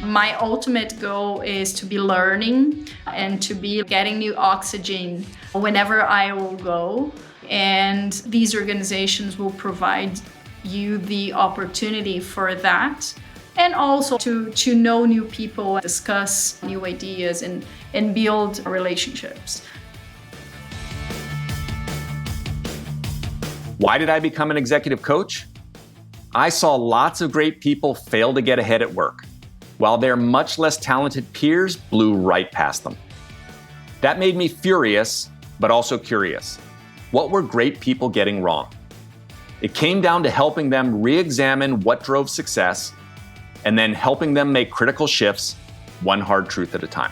My ultimate goal is to be learning and to be getting new oxygen whenever I will go. And these organizations will provide you the opportunity for that. And also to know new people, discuss new ideas, and build relationships. Why did I become an executive coach? I saw lots of great people fail to get ahead at work, while their much less talented peers blew right past them. That made me furious, but also curious. What were great people getting wrong? It came down to helping them re-examine what drove success, and then helping them make critical shifts, one hard truth at a time.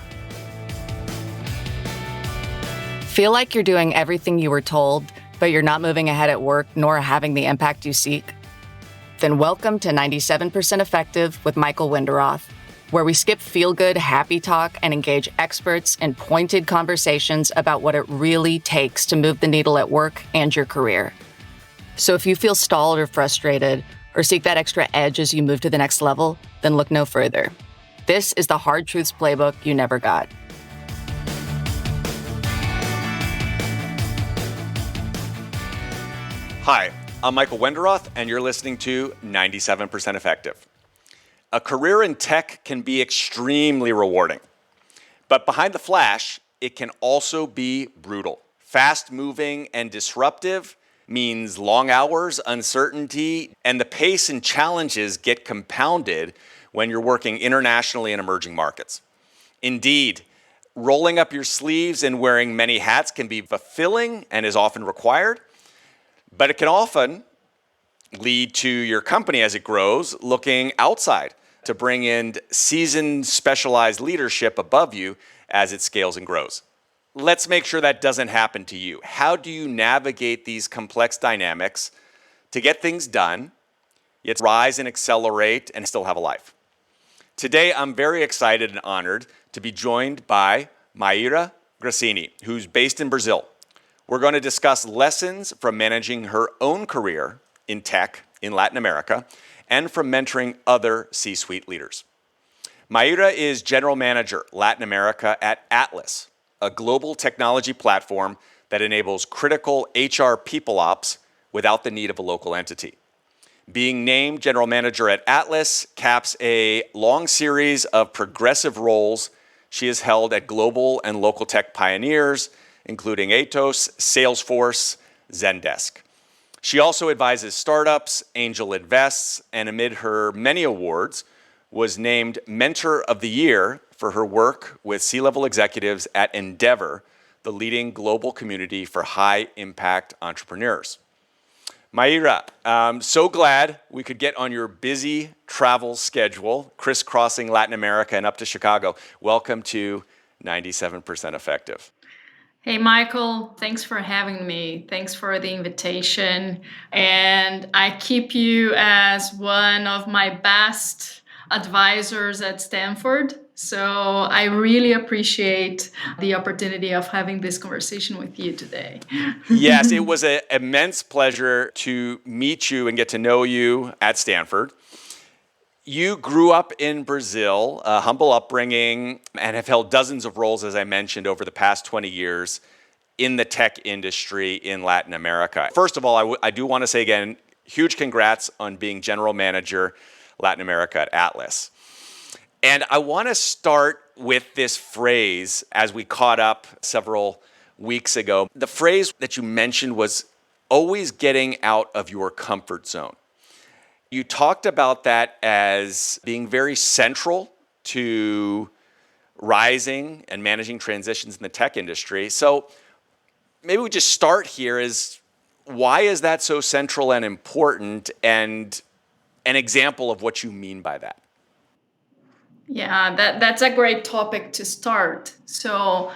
Feel like you're doing everything you were told, but you're not moving ahead at work nor having the impact you seek? Then welcome to 97% Effective with Michael Winderoth, where we skip feel-good, happy talk and engage experts in pointed conversations about what it really takes to move the needle at work and your career. So if you feel stalled or frustrated, or seek that extra edge as you move to the next level, then look no further. This is the Hard Truths Playbook you never got. Hi, I'm Michael Winderoth, and you're listening to 97% Effective. A career in tech can be extremely rewarding, but behind the flash, it can also be brutal. Fast-moving and disruptive means long hours, uncertainty, and the pace and challenges get compounded when you're working internationally in emerging markets. Indeed, rolling up your sleeves and wearing many hats can be fulfilling and is often required, but it can often lead to your company as it grows looking outside to bring in seasoned, specialized leadership above you as it scales and grows. Let's make sure that doesn't happen to you. How do you navigate these complex dynamics to get things done, yet rise and accelerate and still have a life? Today, I'm very excited and honored to be joined by Maíra Gracini, who's based in Brazil. We're going to discuss lessons from managing her own career in tech in Latin America and from mentoring other C-suite leaders. Maíra is General Manager, Latin America at Atlas, a global technology platform that enables critical HR people ops without the need of a local entity. Being named General Manager at Atlas caps a long series of progressive roles she has held at global and local tech pioneers, including Atos, Salesforce, Zendesk. She also advises startups, angel invests, and amid her many awards, was named Mentor of the Year for her work with C-level executives at Endeavor, the leading global community for high-impact entrepreneurs. Maíra, I'm so glad we could get on your busy travel schedule, crisscrossing Latin America and up to Chicago. Welcome to 97% Effective. Hey, Michael, thanks for having me. Thanks for the invitation. And I keep you as one of my best advisors at Stanford. So I really appreciate the opportunity of having this conversation with you today. Yes, it was an immense pleasure to meet you and get to know you at Stanford. You grew up in Brazil, a humble upbringing, and have held dozens of roles, as I mentioned, over the past 20 years in the tech industry in Latin America. First of all, I do want to say again, huge congrats on being General Manager, Latin America at Atlas. And I want to start with this phrase as we caught up several weeks ago. The phrase that you mentioned was always getting out of your comfort zone. You talked about that as being very central to rising and managing transitions in the tech industry. So maybe we just start here is why is that so central and important, and an example of what you mean by that? Yeah, that's a great topic to start. So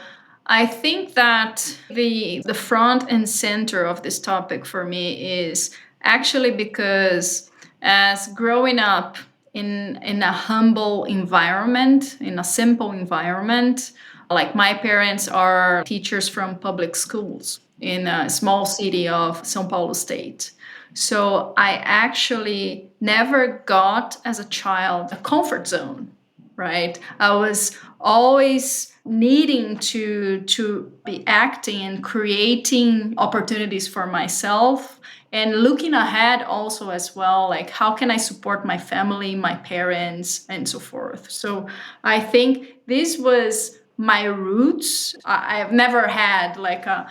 I think that the front and center of this topic for me is actually because as growing up in a humble environment, in a simple environment, like my parents are teachers from public schools in a small city of São Paulo state. So I actually never got as a child a comfort zone, right? I was always needing to be acting and creating opportunities for myself and looking ahead also as well, like how can I support my family, my parents, and so forth. So I think this was my roots. I've never had like a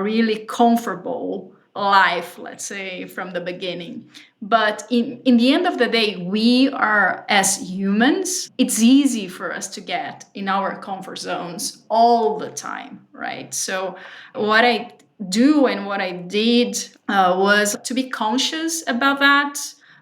really comfortable life, let's say, from the beginning. But in the end of the day, we are, as humans, it's easy for us to get in our comfort zones all the time, right? So what I do and what I did was to be conscious about that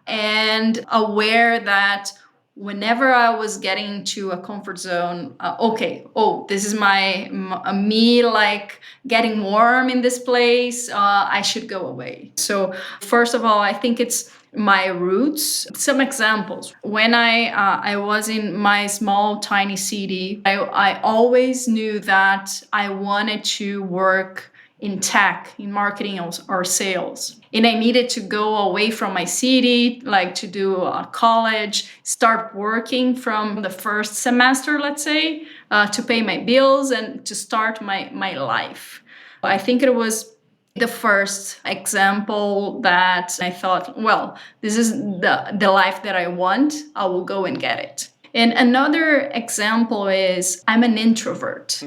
and aware that whenever I was getting into a comfort zone, okay, oh, this is me like getting warm in this place. I should go away. So first of all, I think it's my roots. Some examples. When I was in my small tiny city, I always knew that I wanted to work in tech, in marketing or sales. And I needed to go away from my city, like to do a college, start working from the first semester, let's say, to pay my bills and to start my life. I think it was the first example that I thought, well, this is the life that I want. I will go and get it. And another example is I'm an introvert.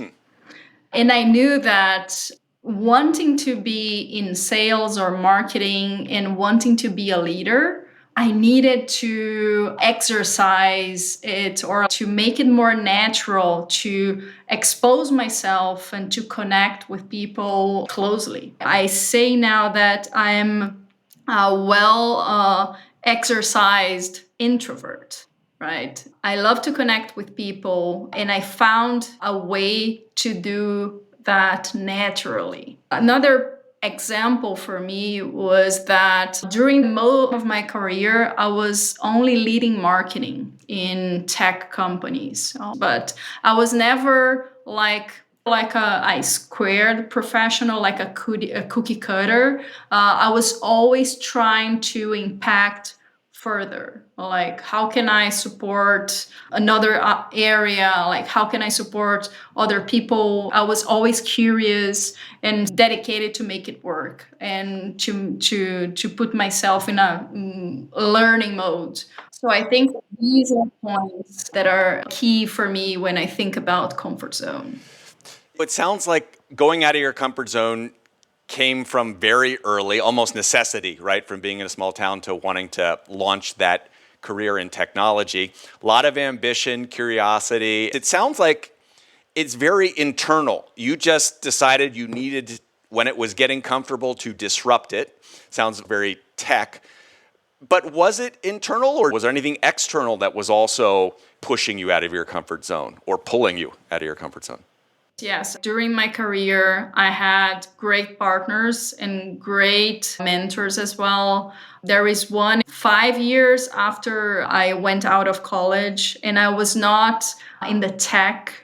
And I knew that wanting to be in sales or marketing and wanting to be a leader, I needed to exercise it or to make it more natural to expose myself and to connect with people closely. I say now that I'm a well exercised introvert. Right. I love to connect with people, and I found a way to do that naturally. Another example for me was that during most of my career, I was only leading marketing in tech companies, but I was never like a squared professional, like a cookie cutter. I was always trying to impact further, like how can I support another area, like how can I support other people. I was always curious and dedicated to make it work and to put myself in a learning mode. So I think these are points that are key for me when I think about comfort zone. It sounds like going out of your comfort zone came from very early, almost necessity, right? From being in a small town to wanting to launch that career in technology. A lot of ambition, curiosity. It sounds like it's very internal. You just decided you needed, when it was getting comfortable, to disrupt it. Sounds very tech. But was it internal, or was there anything external that was also pushing you out of your comfort zone or pulling you out of your comfort zone? Yes, during my career, I had great partners and great mentors as well. There is one 5 years after I went out of college, and I was not in the tech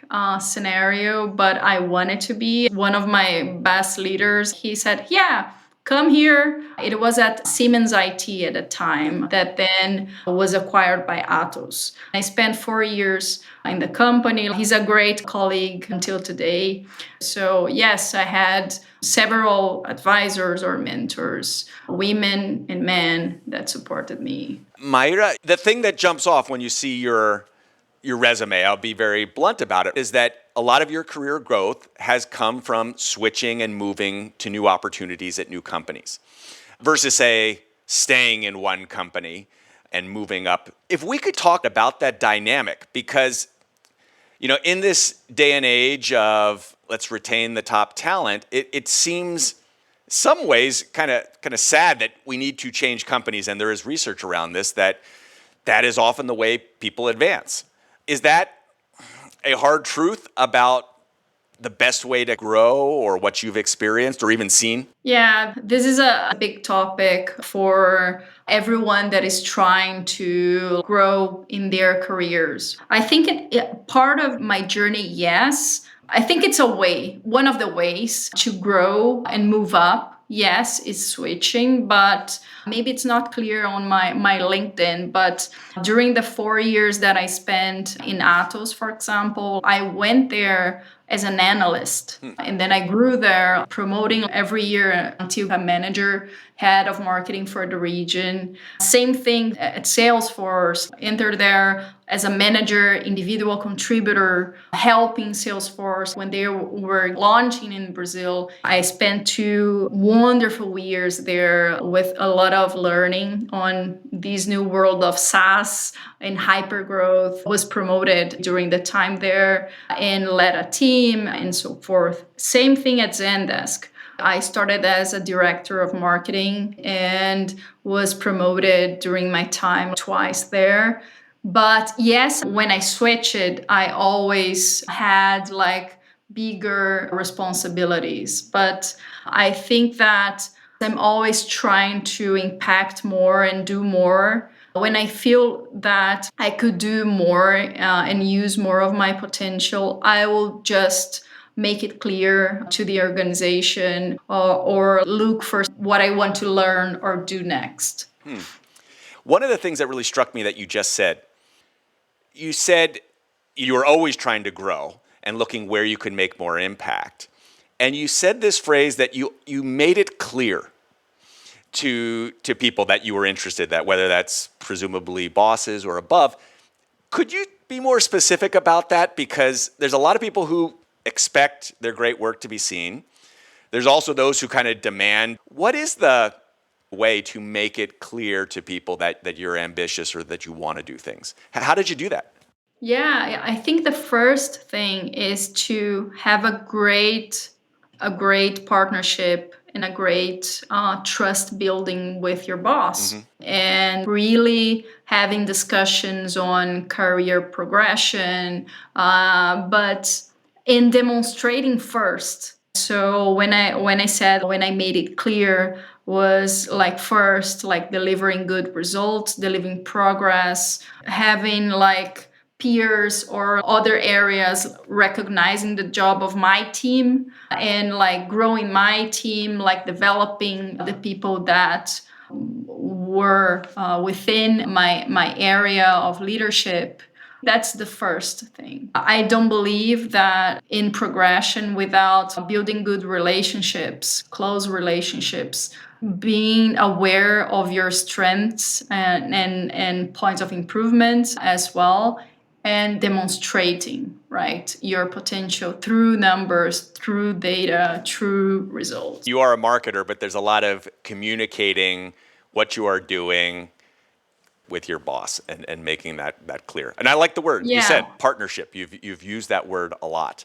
scenario, but I wanted to be. One of my best leaders, he said, yeah, come here. It was at Siemens IT at the time that then was acquired by Atos. I spent 4 years in the company. He's a great colleague until today. So yes, I had several advisors or mentors, women and men that supported me. Maíra, the thing that jumps off when you see your resume, I'll be very blunt about it, is that a lot of your career growth has come from switching and moving to new opportunities at new companies versus, say, staying in one company and moving up. If we could talk about that dynamic, because, in this day and age of let's retain the top talent, it seems some ways kind of sad that we need to change companies, and there is research around this that is often the way people advance. Is that a hard truth about the best way to grow or what you've experienced or even seen? Yeah, this is a big topic for everyone that is trying to grow in their careers. I think part of my journey, yes. I think it's one of the ways to grow and move up yes, is switching, but maybe it's not clear on my LinkedIn. But during the 4 years that I spent in Atos, for example, I went there as an analyst. And then I grew there, promoting every year until a manager, head of marketing for the region. Same thing at Salesforce, entered there as a manager, individual contributor, helping Salesforce when they were launching in Brazil. I spent 2 wonderful years there with a lot of learning on this new world of SaaS and hypergrowth. Was promoted during the time there and led a team and so forth. Same thing at Zendesk. I started as a director of marketing and was promoted during my time twice there. But yes, when I switched, I always had like bigger responsibilities. But I think that I'm always trying to impact more and do more. When I feel that I could do more and use more of my potential, I will just make it clear to the organization or look for what I want to learn or do next. One of the things that really struck me that you said you were always trying to grow and looking where you could make more impact. And you said this phrase that you made it clear to people that you were interested, that whether that's presumably bosses or above. Could you be more specific about that? Because there's a lot of people who expect their great work to be seen. There's also those who kind of demand. What is the way to make it clear to people that you're ambitious or that you want to do things? How did you do that? Yeah, I think the first thing is to have a great partnership and a great trust building with your boss, and really having discussions on career progression, but in demonstrating first. So when I made it clear, was like first like delivering good results, delivering progress, having like peers or other areas recognizing the job of my team and like growing my team, like developing the people that were within my area of leadership. That's the first thing. I don't believe that in progression without building good relationships, close relationships, being aware of your strengths and points of improvement as well, and demonstrating, right, your potential through numbers, through data, through results. You are a marketer, but there's a lot of communicating what you are doing with your boss and making that clear. And I like the word. You said partnership. You've used that word a lot.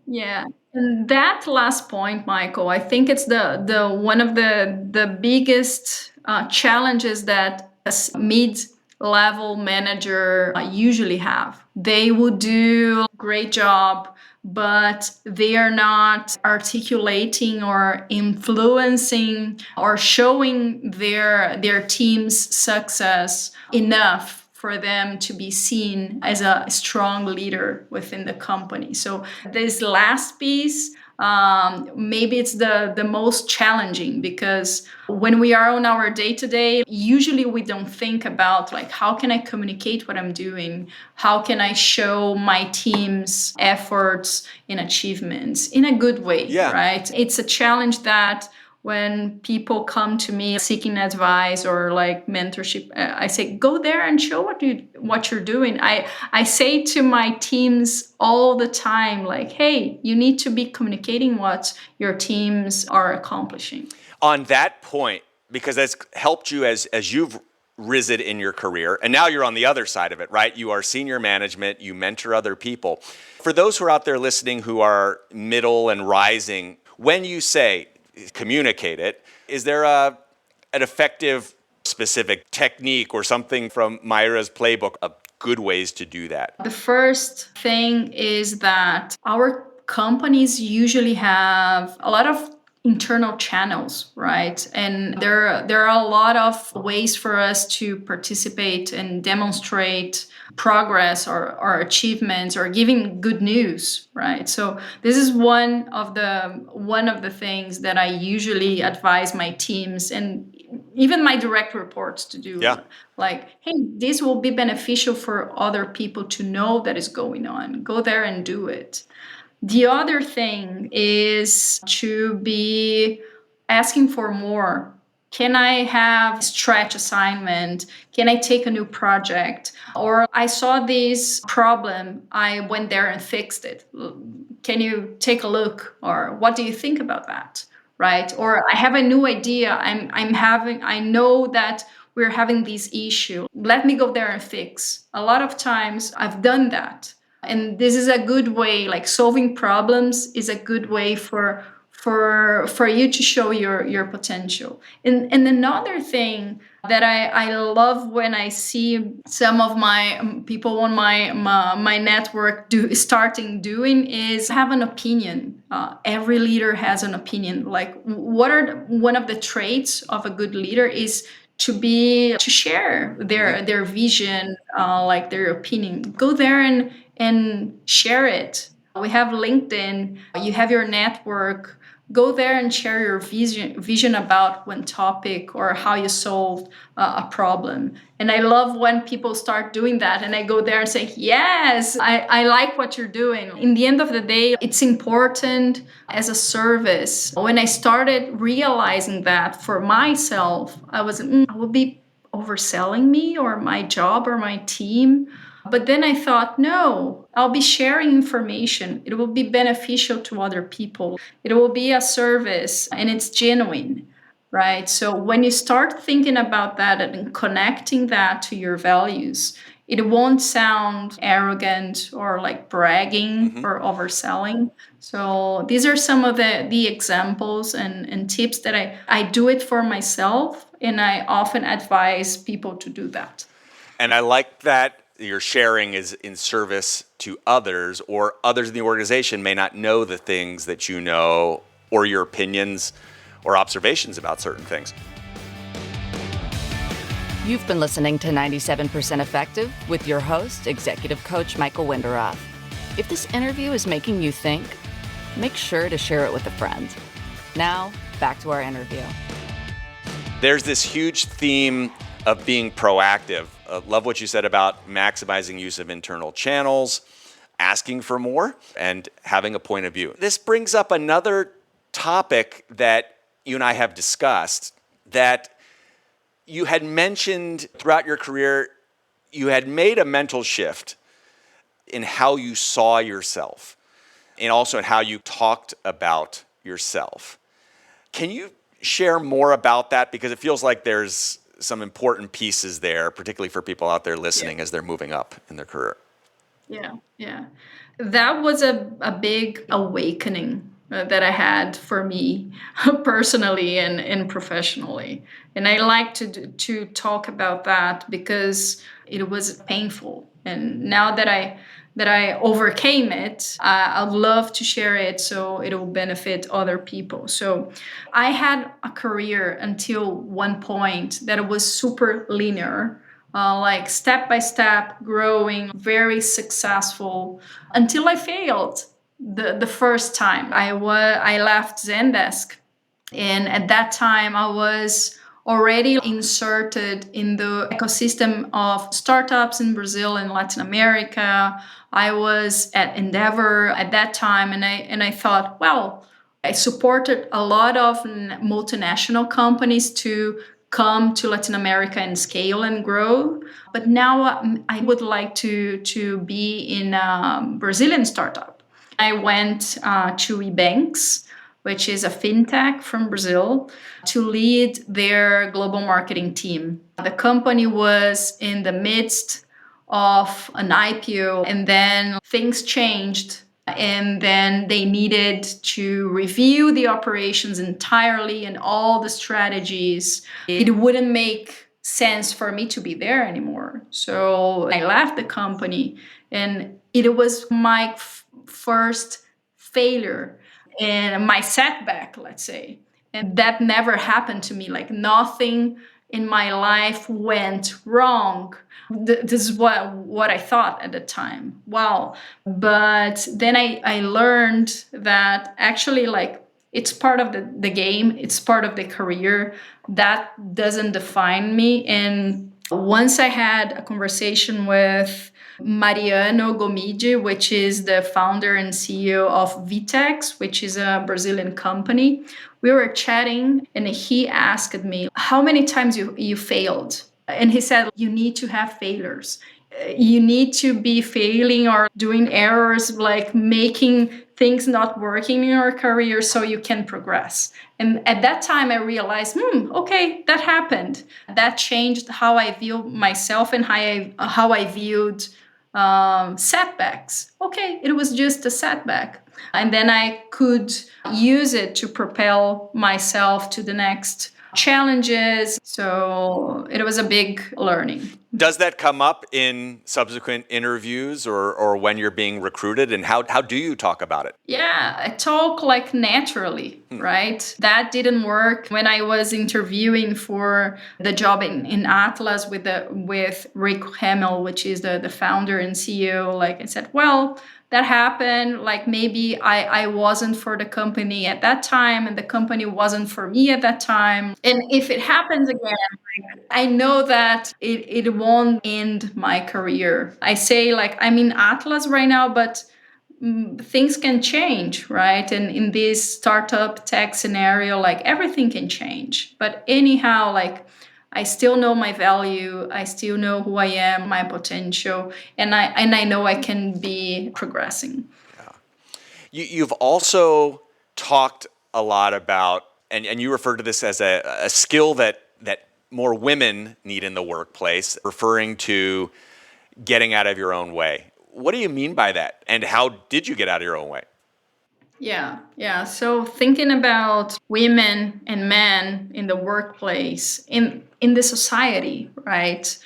Yeah. And that last point, Michael, I think it's the one of the biggest challenges that a mid-level manager usually have. They would do a great job, but they are not articulating or influencing or showing their team's success enough for them to be seen as a strong leader within the company. So this last piece, maybe it's the most challenging, because when we are on our day-to-day, usually we don't think about like, how can I communicate what I'm doing? How can I show my team's efforts and achievements in a good way, right? It's a challenge that when people come to me seeking advice or like mentorship, I say, go there and show what you're doing. I say to my teams all the time, like, hey, you need to be communicating what your teams are accomplishing. On that point, because that's helped you as you've risen in your career, and now you're on the other side of it, right? You are senior management, you mentor other people. For those who are out there listening who are middle and rising, when you say communicate it, is there an effective specific technique or something from Maíra's playbook of good ways to do that? The first thing is that our companies usually have a lot of internal channels, right? And there are a lot of ways for us to participate and demonstrate progress or achievements or giving good news, right? So this is one of the things that I usually advise my teams and even my direct reports to do. Yeah. Like, hey, this will be beneficial for other people to know that is going on. Go there and do it. The other thing is to be asking for more. Can I have stretch assignment? Can I take a new project? Or I saw this problem, I went there and fixed it. Can you take a look? Or what do you think about that? Right? Or I have a new idea. I know that we're having this issue. Let me go there and fix. A lot of times I've done that. And this is a good way, like solving problems is a good way for you to show your potential. And another thing that I love when I see some of my people on my network starting doing is have an opinion. Every leader has an opinion. Like, one of the traits of a good leader is to share their vision, like their opinion. Go there and share it. We have LinkedIn, you have your network. Go there and share your vision about one topic or how you solved a problem. And I love when people start doing that and I go there and say, yes, I like what you're doing. In the end of the day, it's important as a service. When I started realizing that for myself, I was, I will be overselling me or my job or my team. But then I thought, no, I'll be sharing information. It will be beneficial to other people. It will be a service and it's genuine, right? So when you start thinking about that and connecting that to your values, it won't sound arrogant or like bragging or overselling. So these are some of the examples and tips that I do it for myself, and I often advise people to do that. And I like that your sharing is in service to others, or others in the organization may not know the things that you know, or your opinions or observations about certain things. You've been listening to 97% Effective with your host, Executive Coach Michael Winderoth. If this interview is making you think, make sure to share it with a friend. Now, back to our interview. There's this huge theme of being proactive. Love what you said about maximizing use of internal channels, asking for more, and having a point of view. This brings up another topic that you and I have discussed, that you had mentioned throughout your career. You had made a mental shift in how you saw yourself and also in how you talked about yourself. Can you share more about that? Because it feels like there's some important pieces there, particularly for people out there listening as they're moving up in their career. Yeah. That was a big awakening that I had for me personally and professionally. And I like to talk about that because it was painful. And now that I overcame it, I'd love to share it so it will benefit other people. So I had a career until one point that was super linear, like step by step, growing, very successful, until I failed the first time. I left Zendesk, and at that time I was already inserted in the ecosystem of startups in Brazil and Latin America. I was at Endeavor at that time, and I thought, well, I supported a lot of multinational companies to come to Latin America and scale and grow. But now I would like to be in a Brazilian startup. I went to Ebanks, which is a fintech from Brazil, to lead their global marketing team. The company was in the midst of an IPO, and then things changed. And then they needed to review the operations entirely and all the strategies. It wouldn't make sense for me to be there anymore. So I left the company, and it was my first failure. and my setback, let's say. And that never happened to me. Like nothing in my life went wrong. This is what I thought at the time. Wow. But then I learned that actually, like, it's part of the game, it's part of the career. That doesn't define me. And once I had a conversation with Mariano Gomide, which is the founder and CEO of Vitex, which is a Brazilian company. We were chatting and he asked me, how many times you failed? And he said, you need to have failures. You need to be failing or doing errors, like making things not working in your career so you can progress. And at that time, I realized, okay, that happened. That changed how I view myself and how I viewed setbacks. Okay, it was just a setback. And then I could use it to propel myself to the next challenges. So it was a big learning. Does that come up in subsequent interviews or when you're being recruited? And how do you talk about it? Yeah, I talk like naturally, right? That didn't work when I was interviewing for the job in Atlas with Rick Hamill, which is the founder and CEO. Like I said, well, that happened. Like maybe I wasn't for the company at that time and the company wasn't for me at that time. And if it happens again, I know that it won't end my career. I say like I'm in Atlas right now, but things can change, right? And in this startup tech scenario, like everything can change. But anyhow, like I still know my value. I still know who I am, my potential, and I know I can be progressing. You've also talked a lot about, and you refer to this as a skill that more women need in the workplace, referring to getting out of your own way. What do you mean by that? And how did you get out of your own way? Yeah. So thinking about women and men in the workplace, in the society, right?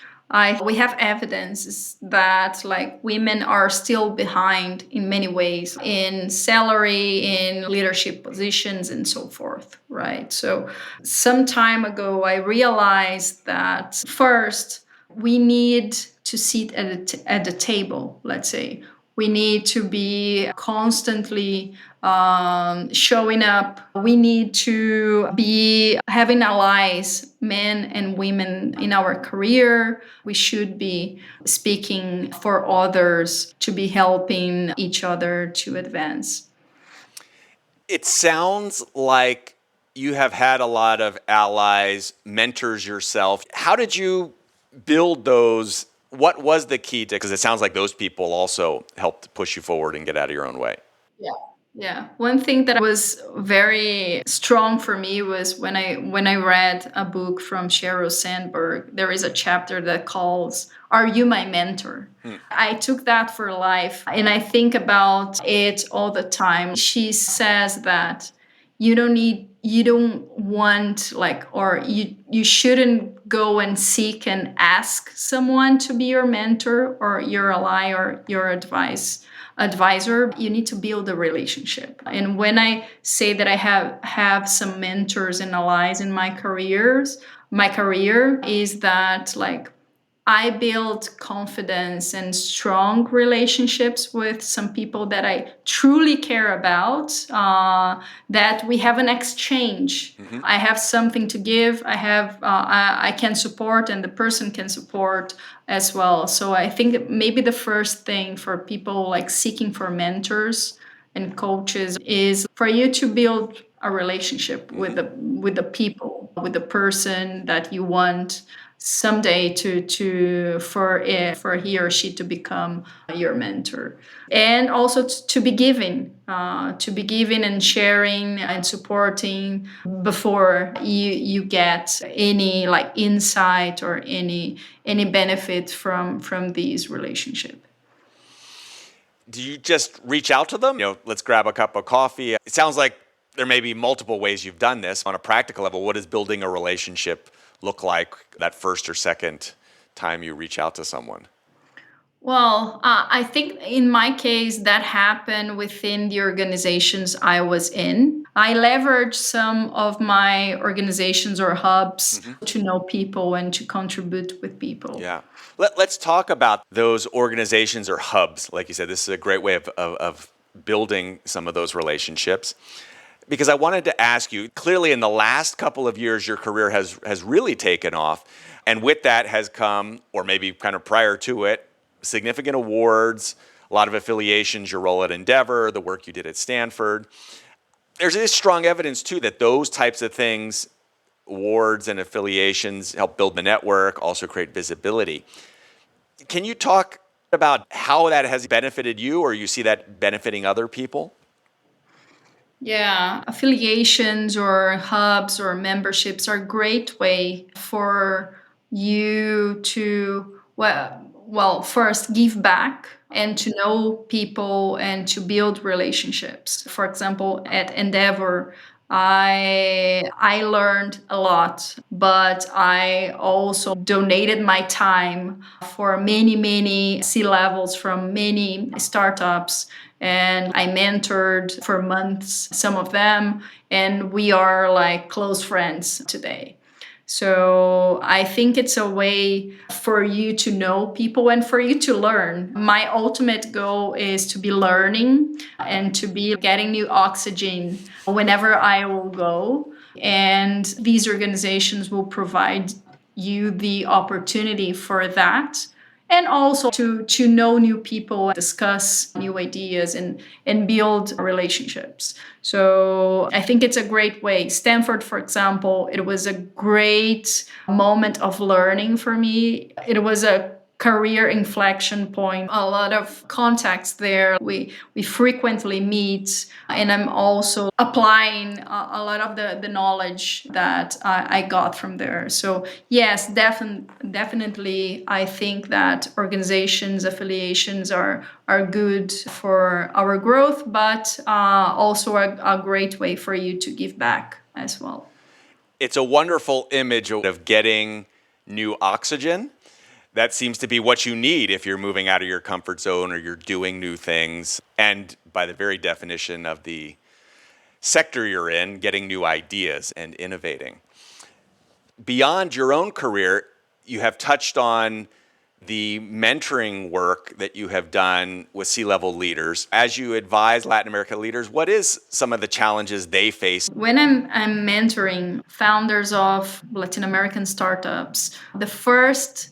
We have evidence that like women are still behind in many ways in salary, in leadership positions, and so forth, right? So some time ago, I realized that first we need to sit at the table, let's say. We need to be constantly showing up. We need to be having allies, men and women in our career. We should be speaking for others, to be helping each other to advance. It sounds like you have had a lot of allies, mentors yourself. How did you build those? What was the key to, because it sounds like those people also helped push you forward and get out of your own way. Yeah. One thing that was very strong for me was when I read a book from Sheryl Sandberg. There is a chapter that calls "Are You My Mentor?" I took that for life and I think about it all the time. She says that you don't want like, or you shouldn't go and seek and ask someone to be your mentor or your ally or your advisor. You need to build a relationship. And when I say that I have some mentors and allies in my career is that like I build confidence and strong relationships with some people that I truly care about, that we have an exchange. I have something to give. I can support and the person can support as well. So I think maybe the first thing for people like seeking for mentors and coaches is for you to build a relationship with the people, with the person that you want someday for he or she to become your mentor, and also to be giving and sharing and supporting before you get any like insight or any benefit from these relationships. Do you just reach out to them? Let's grab a cup of coffee. It sounds like there may be multiple ways you've done this. On a practical level, what does building a relationship look like that first or second time you reach out to someone? Well, I think in my case, that happened within the organizations I was in. I leveraged some of my organizations or hubs to know people and to contribute with people. Yeah. Let's talk about those organizations or hubs. Like you said, this is a great way of building some of those relationships. Because I wanted to ask you, clearly in the last couple of years, your career has really taken off. And with that has come, or maybe kind of prior to it, significant awards, a lot of affiliations, your role at Endeavor, the work you did at Stanford. There's this strong evidence, too, that those types of things, awards and affiliations, help build the network, also create visibility. Can you talk about how that has benefited you, or you see that benefiting other people? Yeah, affiliations or hubs or memberships are a great way for you to, well, first give back and to know people and to build relationships. For example, at Endeavor, I learned a lot, but I also donated my time for many C-levels from many startups, and I mentored for months some of them, and we are like close friends today. So I think it's a way for you to know people and for you to learn. My ultimate goal is to be learning and to be getting new oxygen whenever I will go. And these organizations will provide you the opportunity for that, and also to know new people, discuss new ideas, and build relationships. So I think it's a great way. Stanford, for example, it was a great moment of learning for me. It was a career inflection point, a lot of contacts there. We frequently meet, and I'm also applying a lot of the knowledge that I got from there. So yes, definitely I think that organizations, affiliations are good for our growth, but also a great way for you to give back as well. It's a wonderful image of getting new oxygen. That seems to be what you need if you're moving out of your comfort zone or you're doing new things. And by the very definition of the sector you're in, getting new ideas and innovating. Beyond your own career, you have touched on the mentoring work that you have done with C-level leaders. As you advise Latin America leaders, what is some of the challenges they face? When I'm mentoring founders of Latin American startups, the first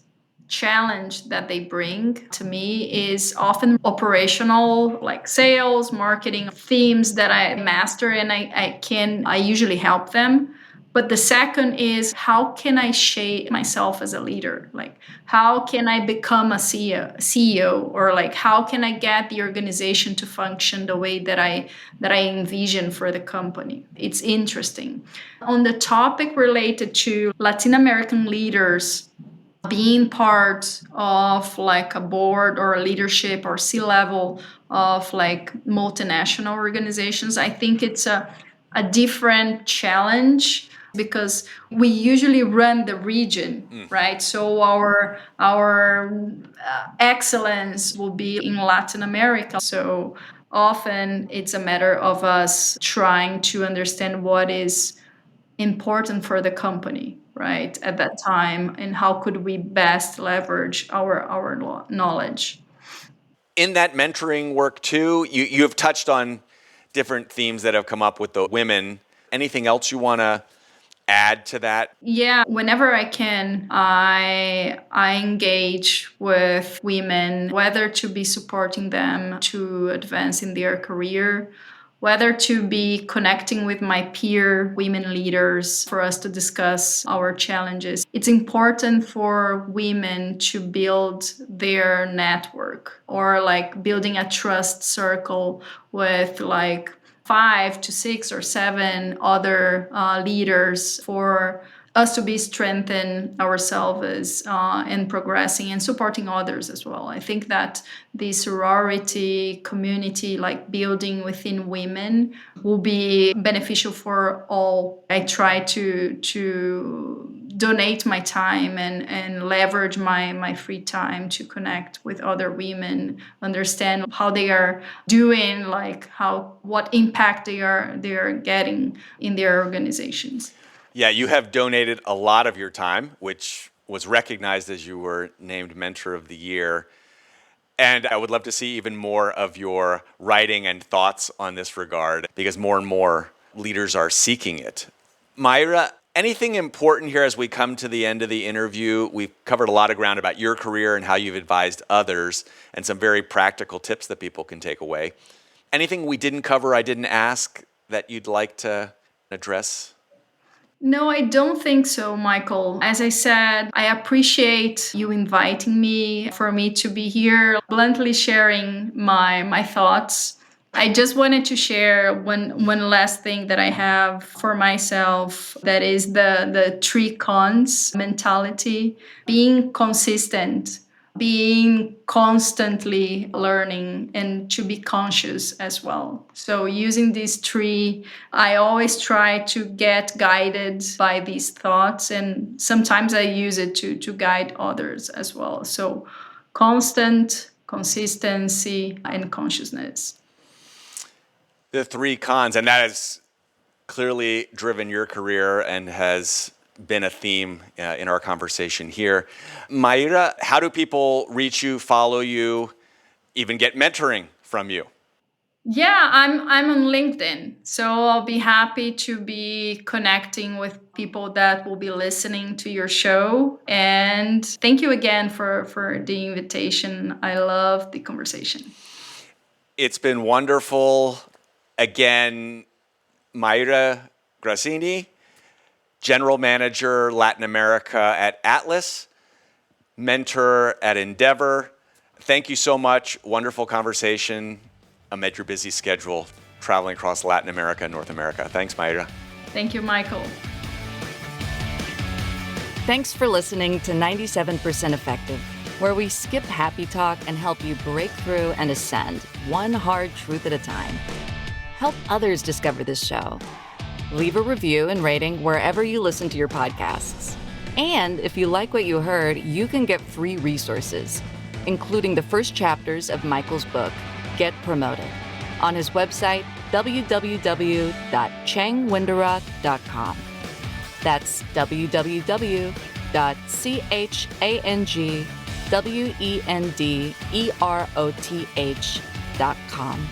challenge that they bring to me is often operational, like sales, marketing themes that I master, and I usually help them. But the second is, how can I shape myself as a leader? Like, how can I become a CEO, or like, how can I get the organization to function the way that I envision for the company? It's interesting. On the topic related to Latin American leaders being part of like a board or a leadership or C-level of like multinational organizations, I think it's a different challenge because we usually run the region, right? So our excellence will be in Latin America. So often it's a matter of us trying to understand what is important for the company, right, at that time, and how could we best leverage our knowledge. In that mentoring work too, you have touched on different themes that have come up with the women. Anything else you want to add to that? Yeah, whenever I can, I engage with women, whether to be supporting them to advance in their career, whether to be connecting with my peer women leaders for us to discuss our challenges. It's important for women to build their network, or like building a trust circle with like 5 to 6 or 7 other leaders for us to be strengthened ourselves and progressing and supporting others as well. I think that the sorority community, like building within women, will be beneficial for all. I try to donate my time and leverage my free time to connect with other women, understand how they are doing, like what impact they are getting in their organizations. Yeah, you have donated a lot of your time, which was recognized as you were named Mentor of the Year. And I would love to see even more of your writing and thoughts on this regard, because more and more leaders are seeking it. Maíra, anything important here as we come to the end of the interview? We've covered a lot of ground about your career and how you've advised others, and some very practical tips that people can take away. Anything we didn't cover, I didn't ask, that you'd like to address? No, I don't think so, Michael. As I said, I appreciate you inviting me, for me to be here, bluntly sharing my thoughts. I just wanted to share one last thing that I have for myself, that is the three cons mentality: being consistent, being constantly learning, and to be conscious as well. So using these three, I always try to get guided by these thoughts, and sometimes I use it to guide others as well. So constant, consistency, and consciousness. The three cons, and that has clearly driven your career and has been a theme in our conversation here. Maíra, how do people reach you, follow you, even get mentoring from you? Yeah, I'm on LinkedIn, so I'll be happy to be connecting with people that will be listening to your show. And thank you again for the invitation. I love the conversation. It's been wonderful. Again, Maíra Gracini, General Manager Latin America at Atlas, mentor at Endeavor. Thank you so much. Wonderful conversation amid your busy schedule traveling across Latin America and North America. Thanks, Maíra. Thank you, Michael. Thanks for listening to 97% Effective, where we skip happy talk and help you break through and ascend one hard truth at a time. Help others discover this show. Leave a review and rating wherever you listen to your podcasts. And if you like what you heard, you can get free resources, including the first chapters of Michael's book, Get Promoted, on his website, www.changwenderoth.com. That's www.changwenderoth.com.